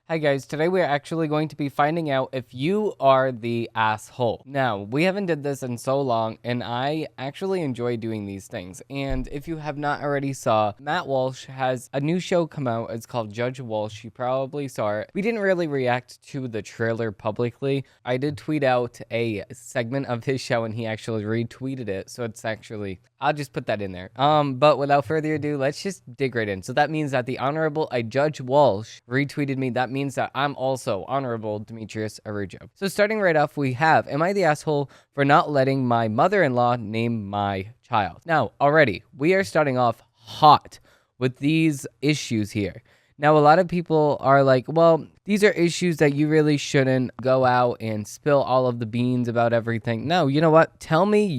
Hi guys, today we're actually going to be finding out if you are the asshole. Now, we haven't did this in so long, and I actually enjoy doing these things. And if you have not already saw, Matt Walsh has a new show come out. It's called Judge Walsh. You probably saw it. We didn't really react to the trailer publicly. I did tweet out a segment of his show, and he actually retweeted it. So it's actually, I'll just put that in there. But without further ado, let's just dig right in. So that means that the Honorable Judge Walsh retweeted me. That means that I'm also Honorable Demetrius Arujo. So starting right off, we have, am I the asshole for not letting my mother-in-law name my child? Now, already, we are starting off hot with these issues here. Now, a lot of people are like, well, these are issues that you really shouldn't go out and spill all of the beans about everything. No, you know what? Tell me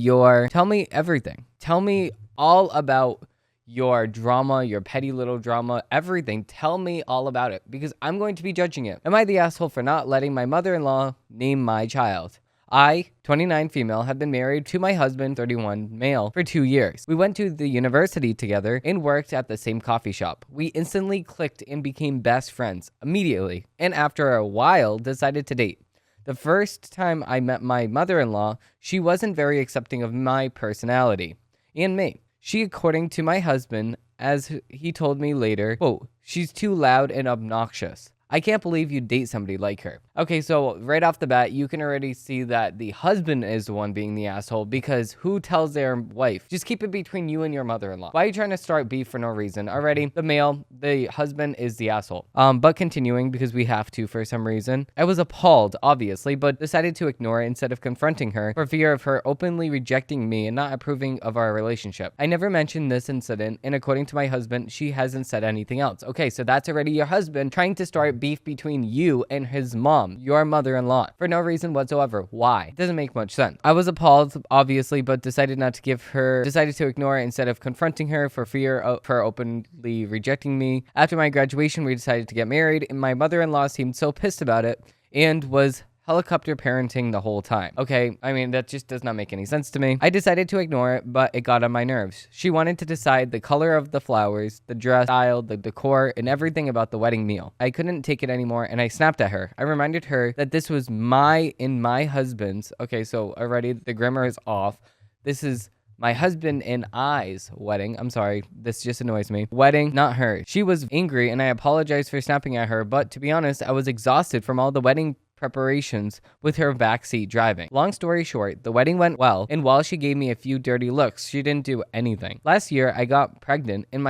everything. Tell me all about your drama, your petty little drama, everything. Tell me all about it because I'm going to be judging it. Am I the asshole for not letting my mother-in-law name my child? I, 29 female, have been married to my husband, 31 male, for 2 years. We went to the university together and worked at the same coffee shop. We instantly clicked and became best friends immediately, and after a while decided to date. The first time I met my mother-in-law, she wasn't very accepting of my personality and me. She, according to my husband, as he told me later, quote, she's too loud and obnoxious. I can't believe you date somebody like her. Okay, so right off the bat, you can already see that the husband is the one being the asshole because who tells their wife? Just keep it between you and your mother-in-law. Why are you trying to start beef for no reason? Already, the husband is the asshole. But continuing, because we have to for some reason, I was appalled, obviously, but decided to ignore it instead of confronting her for fear of her openly rejecting me and not approving of our relationship. I never mentioned this incident, and according to my husband, she hasn't said anything else. Okay, so that's already your husband trying to start beef between you and his mom, your mother-in-law, for no reason whatsoever. Why? It doesn't make much sense. I was appalled, obviously, but decided to ignore it instead of confronting her for fear of her openly rejecting me. After my graduation, we decided to get married, and my mother-in-law seemed so pissed about it and was helicopter parenting the whole time. Okay, I mean, that just does not make any sense to me. I decided to ignore it, but it got on my nerves. She wanted to decide the color of the flowers, the dress style, the decor, and everything about the wedding meal. I couldn't take it anymore, and I snapped at her. I reminded her that this was my husband's. Okay, so already the grammar is off. This is my husband and I's wedding. I'm sorry, this just annoys me. Wedding, not her. She was angry, and I apologized for snapping at her, but to be honest, I was exhausted from all the wedding preparations with her backseat driving. Long story short, the wedding went well, and while she gave me a few dirty looks, she didn't do anything. Last year, I got pregnant and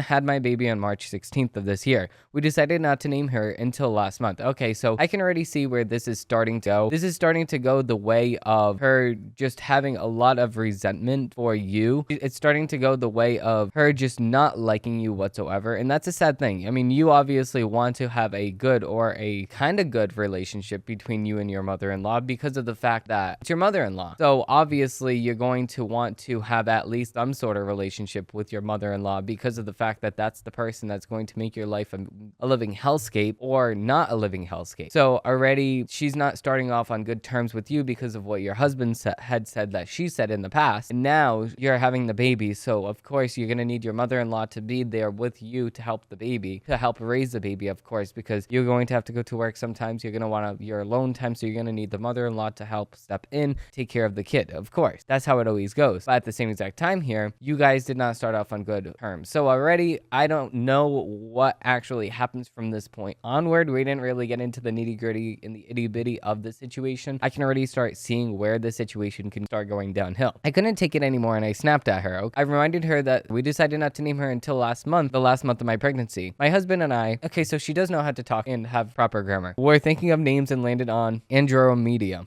had my baby on March 16th of this year. We decided not to name her until last month. Okay, so I can already see where this is starting to go. This is starting to go the way of her just having a lot of resentment for you. It's starting to go the way of her just not liking you whatsoever, and that's a sad thing. I mean, you obviously want to have a good or a kind of good relationship between you and your mother-in-law because of the fact that it's your mother-in-law. So obviously you're going to want to have at least some sort of relationship with your mother-in-law because of the fact that that's the person that's going to make your life a living hellscape or not a living hellscape. So already she's not starting off on good terms with you because of what your husband had said that she said in the past. And now you're having the baby. So of course you're going to need your mother-in-law to be there with you to help the baby, to help raise the baby, of course, because you're going to have to go to work sometimes. You're going to want your alone time, so you're going to need the mother-in-law to help step in, take care of the kid. Of course, that's how it always goes. But at the same exact time here, you guys did not start off on good terms. So already, I don't know what actually happens from this point onward. We didn't really get into the nitty-gritty and the itty-bitty of the situation. I can already start seeing where the situation can start going downhill. I couldn't take it anymore, and I snapped at her. I reminded her that we decided not to name her until the last month of my pregnancy. My husband and I, okay, so she does know how to talk and have proper grammar. We're thinking of names and landed on Andromeda.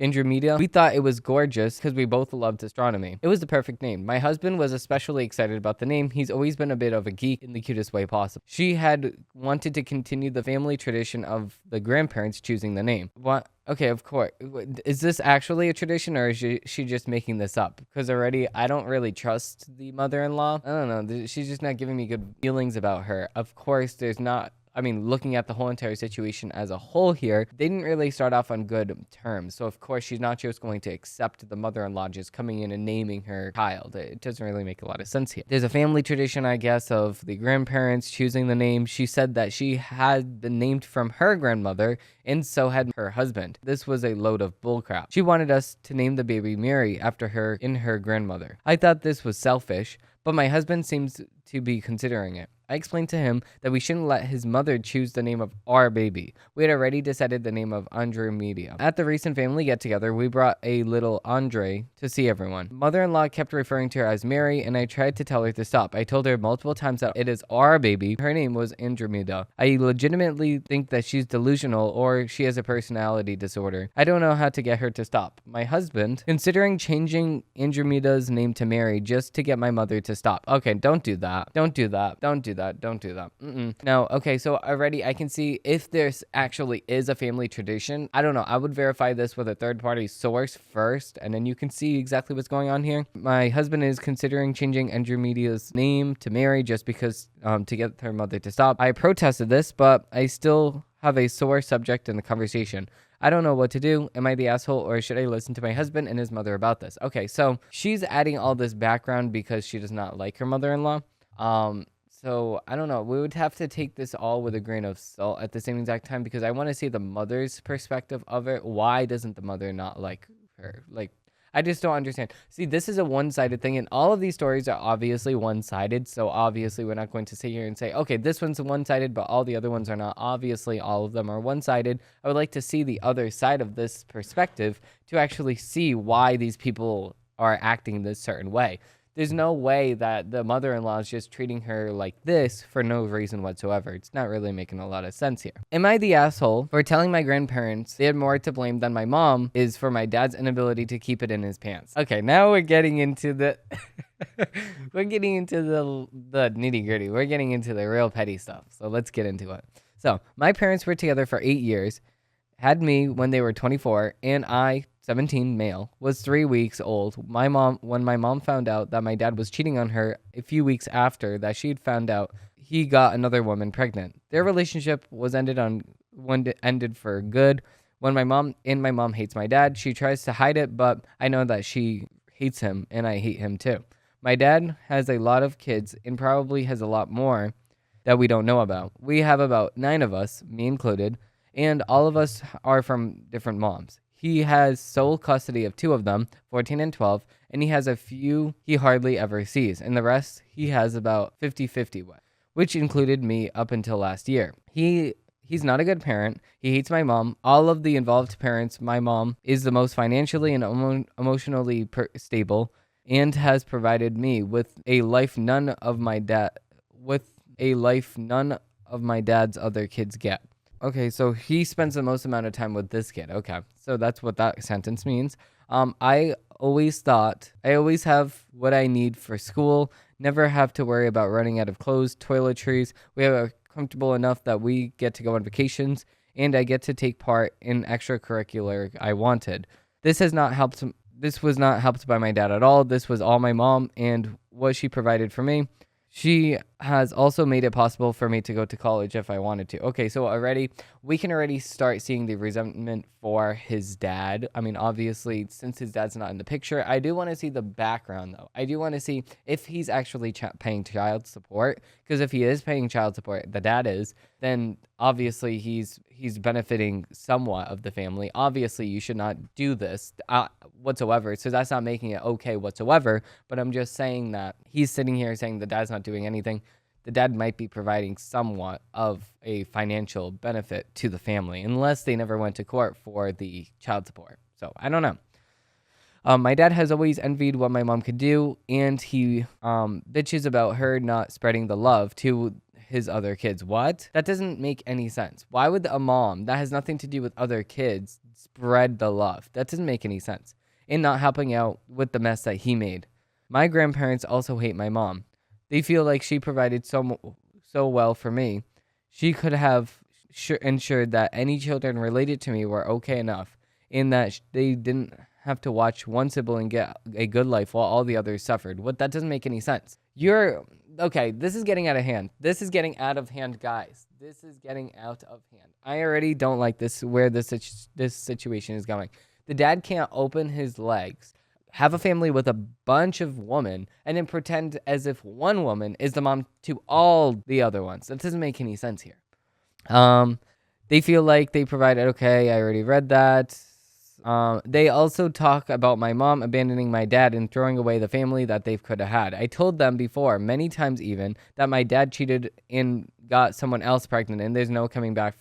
We thought it was gorgeous because we both loved astronomy. It was the perfect name. My husband was especially excited about the name. He's always been a bit of a geek in the cutest way possible. She had wanted to continue the family tradition of the grandparents choosing the name. What? Okay, of course. Is this actually a tradition or is she just making this up? Because already I don't really trust the mother-in-law. I don't know. She's just not giving me good feelings about her. Of course, there's not looking at the whole entire situation as a whole here, they didn't really start off on good terms. So, of course, she's not just going to accept the mother-in-law just coming in and naming her child. It doesn't really make a lot of sense here. There's a family tradition, I guess, of the grandparents choosing the name. She said that she had been named from her grandmother, and so had her husband. This was a load of bullcrap. She wanted us to name the baby Mary after her and her grandmother. I thought this was selfish, but my husband seems to be considering it. I explained to him that we shouldn't let his mother choose the name of our baby. We had already decided the name of Andromeda. At the recent family get-together, we brought a little Andre to see everyone. Mother-in-law kept referring to her as Mary, and I tried to tell her to stop. I told her multiple times that it is our baby. Her name was Andromeda. I legitimately think that she's delusional or she has a personality disorder. I don't know how to get her to stop. My husband, considering changing Andromeda's name to Mary just to get my mother to stop. Okay, don't do that. Don't do that. Don't do that. Don't do that. No, okay, so already I can see if there's actually is a family tradition. I don't know. I would verify this with a third-party source first, and then you can see exactly what's going on here. My husband is considering changing Andromeda's name to Mary just because to get her mother to stop. I protested this, but I still have a sore subject in the conversation. I don't know what to do. Am I the asshole, or should I listen to my husband and his mother about this? Okay, so she's adding all this background because she does not like her mother-in-law. So I don't know. We would have to take this all with a grain of salt at the same exact time because I want to see the mother's perspective of it. Why doesn't the mother not like her? Like, I just don't understand. See, this is a one-sided thing, and all of these stories are obviously one-sided. So obviously, we're not going to sit here and say, okay, this one's one-sided, but all the other ones are not. Obviously, all of them are one-sided. I would like to see the other side of this perspective to actually see why these people are acting this certain way. There's no way that the mother-in-law is just treating her like this for no reason whatsoever. It's not really making a lot of sense here. Am I the asshole for telling my grandparents they had more to blame than my mom is for my dad's inability to keep it in his pants? Okay, now we're getting into the we're getting into the nitty-gritty. We're getting into the real petty stuff. So let's get into it. So, my parents were together for 8 years, had me when they were 24, and I, 17 male, was 3 weeks old. When my mom found out that my dad was cheating on her a few weeks after that she'd found out he got another woman pregnant. Their relationship was ended for good. When my mom hates my dad, she tries to hide it, but I know that she hates him and I hate him too. My dad has a lot of kids and probably has a lot more that we don't know about. We have about 9 of us, me included, and all of us are from different moms. He has sole custody of 2 of them, 14 and 12, and he has a few he hardly ever sees, and the rest he has about 50-50 with, which included me up until last year. He's not a good parent. He hates my mom. All of the involved parents, my mom is the most financially and emotionally stable and has provided me with a life none of my dad's other kids get. Okay, so he spends the most amount of time with this kid. Okay, so that's what that sentence means. I always have what I need for school, never have to worry about running out of clothes, toiletries. We have comfortable enough that we get to go on vacations, and I get to take part in extracurricular I wanted. This was not helped by my dad at all. This was all my mom and what she provided for me. She has also made it possible for me to go to college if I wanted to. Okay, so we can already start seeing the resentment for his dad. I mean, obviously, since his dad's not in the picture, I do want to see the background, though. I do want to see if he's actually paying child support, because if he is paying child support, the dad is, then obviously he's benefiting somewhat of the family. Obviously, you should not do this whatsoever, so that's not making it okay whatsoever, but I'm just saying that he's sitting here saying the dad's not doing anything. The dad might be providing somewhat of a financial benefit to the family, unless they never went to court for the child support. So, I don't know. My dad has always envied what my mom could do, and he bitches about her not spreading the love to his other kids. What? That doesn't make any sense. Why would a mom that has nothing to do with other kids spread the love? That doesn't make any sense. And not helping out with the mess that he made. My grandparents also hate my mom. They feel like she provided so well for me. She could have ensured that any children related to me were okay enough, in that they didn't have to watch one sibling get a good life while all the others suffered. That doesn't make any sense. Okay, this is getting out of hand. This is getting out of hand, guys. this is getting out of hand. I already don't like this, where this situation is going. The dad can't open his legs, have a family with a bunch of women, and then pretend as if one woman is the mom to all the other ones. That doesn't make any sense here. They feel like they provided. Okay, I already read that. They also talk about my mom abandoning my dad and throwing away the family that they could have had. I told them before, many times even, that my dad cheated and got someone else pregnant, and there's no coming back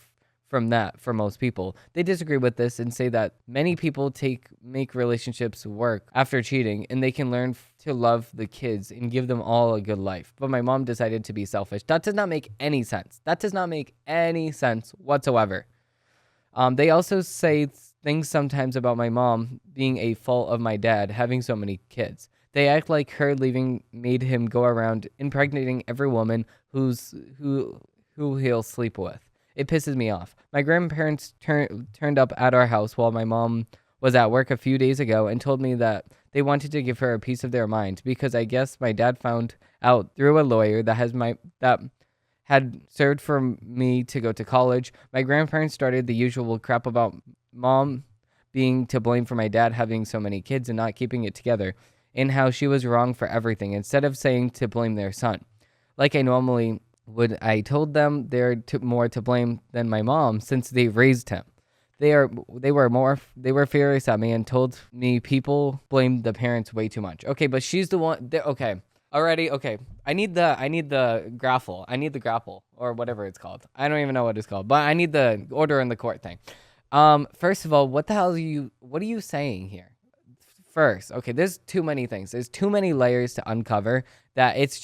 from that for most people. They disagree with this and say that many people make relationships work after cheating, and they can learn to love the kids and give them all a good life. But my mom decided to be selfish. That does not make any sense. That does not make any sense whatsoever. They also say things sometimes about my mom being a fault of my dad having so many kids. They act like her leaving made him go around impregnating every woman who he'll sleep with. It pisses me off. My grandparents turned up at our house while my mom was at work a few days ago and told me that they wanted to give her a piece of their mind because I guess my dad found out through a lawyer that had served for me to go to college. My grandparents started the usual crap about mom being to blame for my dad having so many kids and not keeping it together, and how she was wrong for everything, instead of saying to blame their son. Like I normally would, I told them they're more to blame than my mom since they raised him. They were furious at me and told me people blame the parents way too much. Okay, but she's the one. Okay. Already, okay. I need the grapple. I need the grapple, or whatever it's called. I don't even know what it's called, but I need the order in the court thing. First of all, what are you saying here? First, okay, there's too many things. There's too many layers to uncover that it's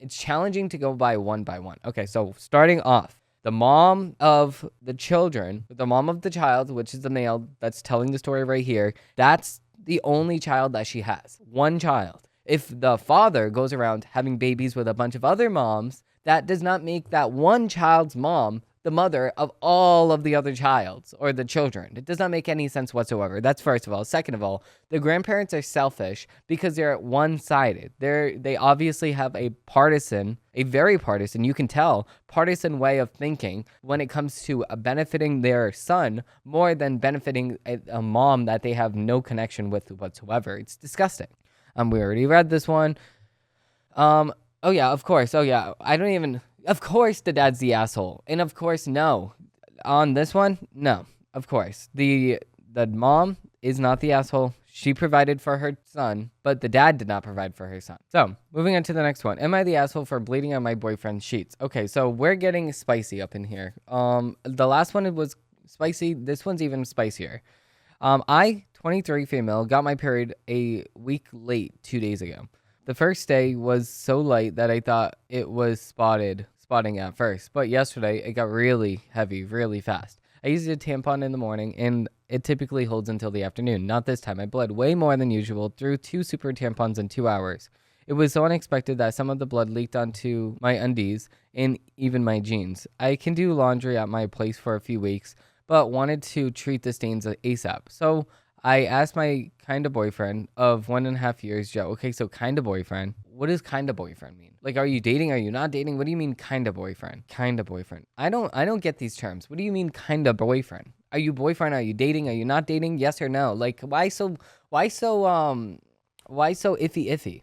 challenging to go by one. Okay, so starting off, the mom of the child, which is the male that's telling the story right here, that's the only child that she has. One child. If the father goes around having babies with a bunch of other moms, that does not make that one child's mom the mother of all of the other childs or the children. It does not make any sense whatsoever. That's first of all. Second of all, the grandparents are selfish because they're one-sided. They obviously have a very partisan, you can tell, partisan way of thinking when it comes to benefiting their son more than benefiting a mom that they have no connection with whatsoever. It's disgusting. We already read this one. Oh yeah, of course. Oh yeah, of course the dad's the asshole. And of course, no. On this one, no. Of course. The mom is not the asshole. She provided for her son, but the dad did not provide for her son. So, moving on to the next one. Am I the asshole for bleeding on my boyfriend's sheets? Okay, so we're getting spicy up in here. The last one was spicy. This one's even spicier. I, 23 female, got my period a week late 2 days ago. The first day was so light that I thought it was spotting at first, but yesterday it got really heavy, really fast. I used a tampon in the morning, and it typically holds until the afternoon. Not this time. I bled way more than usual through 2 super tampons in 2 hours. It was so unexpected that some of the blood leaked onto my undies and even my jeans. I can do laundry at my place for a few weeks, but wanted to treat the stains ASAP. So I asked my kinda boyfriend of 1.5 years, Joe. Okay, so kinda boyfriend. What does kinda boyfriend mean? Like, are you dating? Are you not dating? What do you mean kinda boyfriend? Kinda boyfriend. I don't get these terms. What do you mean kinda boyfriend? Are you boyfriend? Are you dating? Are you not dating? Yes or no? Like, why so iffy?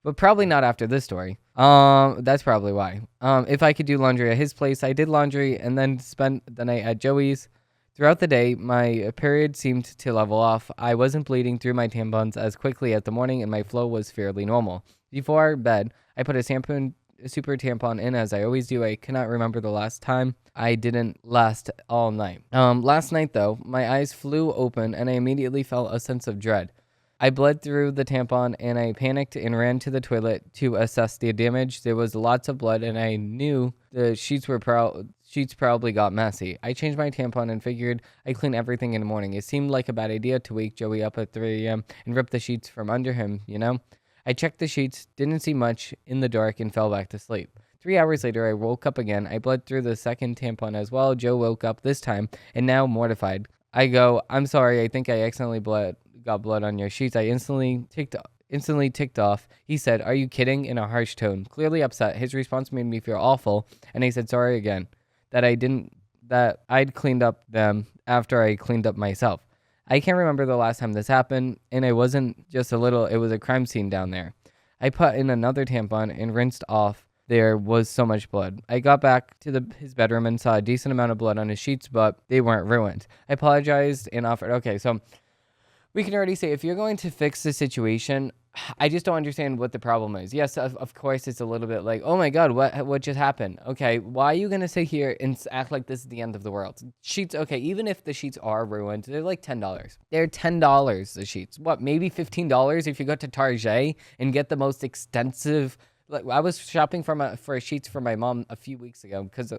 But probably not after this story. That's probably why. If I could do laundry at his place, I did laundry and then spent the night at Joey's. Throughout the day, my period seemed to level off. I wasn't bleeding through my tampons as quickly as the morning, and my flow was fairly normal. Before bed, I put a super tampon in, as I always do. I cannot remember the last time. I didn't last all night. Last night, though, my eyes flew open, and I immediately felt a sense of dread. I bled through the tampon, and I panicked and ran to the toilet to assess the damage. There was lots of blood, and I knew the sheets probably got messy. I changed my tampon and figured I'd clean everything in the morning. It seemed like a bad idea to wake Joey up at 3 a.m. and rip the sheets from under him, you know? I checked the sheets, didn't see much in the dark, and fell back to sleep. 3 hours later, I woke up again. I bled through the second tampon as well. Joe woke up this time, and now mortified. I go, I'm sorry, I think I accidentally got blood on your sheets. I instantly instantly ticked off. He said, "Are you kidding?" in a harsh tone, clearly upset. His response made me feel awful, and I said sorry again, that I'd cleaned up them after I cleaned up myself. I can't remember the last time this happened, and it wasn't just a little, it was a crime scene down there. I put in another tampon and rinsed off. There was so much blood. I got back to his bedroom and saw a decent amount of blood on his sheets, but they weren't ruined. I apologized and offered, okay, so we can already say if you're going to fix the situation, I just don't understand what the problem is. Yes, of course, it's a little bit like, oh my God, what just happened? Okay, why are you going to sit here and act like this is the end of the world? Sheets, okay, even if the sheets are ruined, they're like $10. They're $10, the sheets. What, maybe $15 if you go to Target and get the most extensive. Like, I was shopping for sheets for my mom a few weeks ago because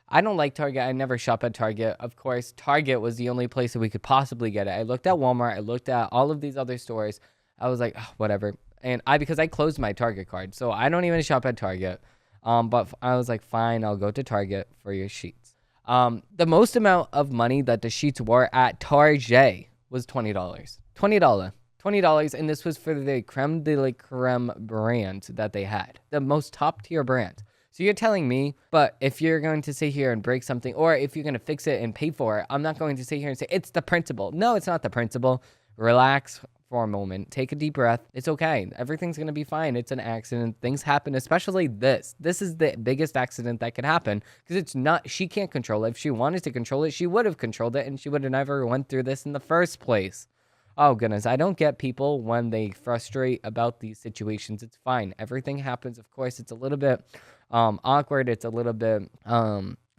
I don't like Target. I never shop at Target. Of course, Target was the only place that we could possibly get it. I looked at Walmart. I looked at all of these other stores. I was like, oh, whatever. And because I closed my Target card, so I don't even shop at Target. But I was like, fine, I'll go to Target for your sheets. The most amount of money that the sheets were at Target was $20. $20, and this was for the creme de la creme brand that they had, the most top tier brand. So you're telling me, but if you're going to sit here and break something, or if you're going to fix it and pay for it, I'm not going to sit here and say, it's the principle. No, it's not the principle. Relax for a moment. Take a deep breath. It's okay. Everything's going to be fine. It's an accident. Things happen, especially this. This is the biggest accident that could happen because it's not, she can't control it. If she wanted to control it, she would have controlled it and she would have never went through this in the first place. Oh, goodness. I don't get people when they frustrate about these situations. It's fine. Everything happens. Of course, it's a little bit awkward. It's a little bit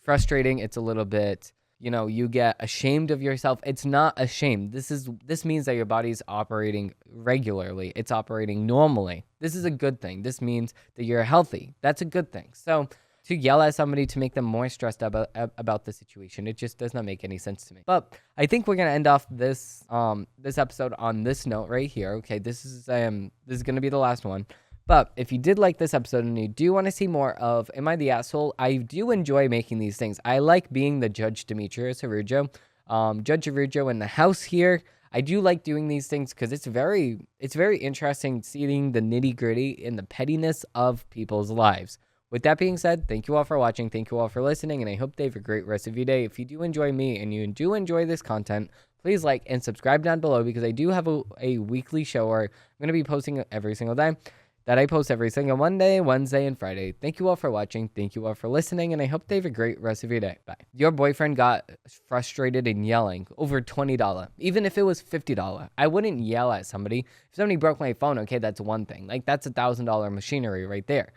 frustrating. It's a little bit, you get ashamed of yourself. It's not ashamed. This means that your body's operating regularly. It's operating normally. This is a good thing. This means that you're healthy. That's a good thing. So to yell at somebody to make them more stressed about the situation, it just does not make any sense to me. But I think we're gonna end off this episode on this note right here. Okay, this is gonna be the last one. But if you did like this episode and you do want to see more of Am I the Asshole, I do enjoy making these things. I like being the Judge Demetrius Arujo, Judge Arujo in the house here. I do like doing these things because it's very interesting seeing the nitty gritty and the pettiness of people's lives. With that being said, thank you all for watching. Thank you all for listening, and I hope they have a great rest of your day. If you do enjoy me and you do enjoy this content, please like and subscribe down below because I do have a weekly show where I'm going to be posting every single day. That I post every single Monday, Wednesday, and Friday. Thank you all for watching. Thank you all for listening, and I hope they have a great rest of your day. Bye. Your boyfriend got frustrated and yelling over $20. Even if it was $50, I wouldn't yell at somebody. If somebody broke my phone, okay, that's one thing. Like, that's $1,000 machinery right there.